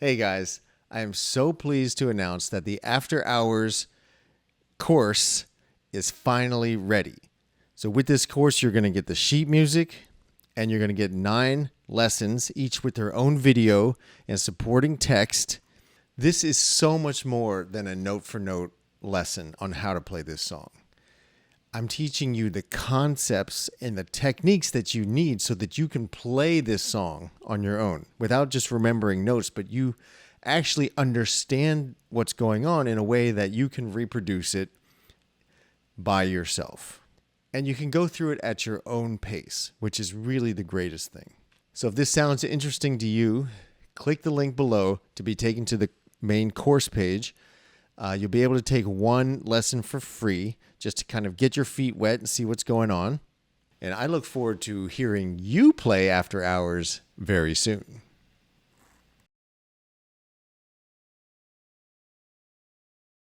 Hey guys, I am so pleased to announce that the After Hours course is finally ready. So with this course, you're going to get the sheet music and you're going to get 9 lessons, each with their own video and supporting text. This is so much more than a note-for-note lesson on how to play this song. I'm teaching you the concepts and the techniques that you need so that you can play this song on your own without just remembering notes, but you actually understand what's going on in a way that you can reproduce it by yourself. And you can go through it at your own pace, which is really the greatest thing. So if this sounds interesting to you, click the link below to be taken to the main course page. You'll be able to take 1 lesson for free just to kind of get your feet wet and see what's going on. And I look forward to hearing you play After Hours very soon.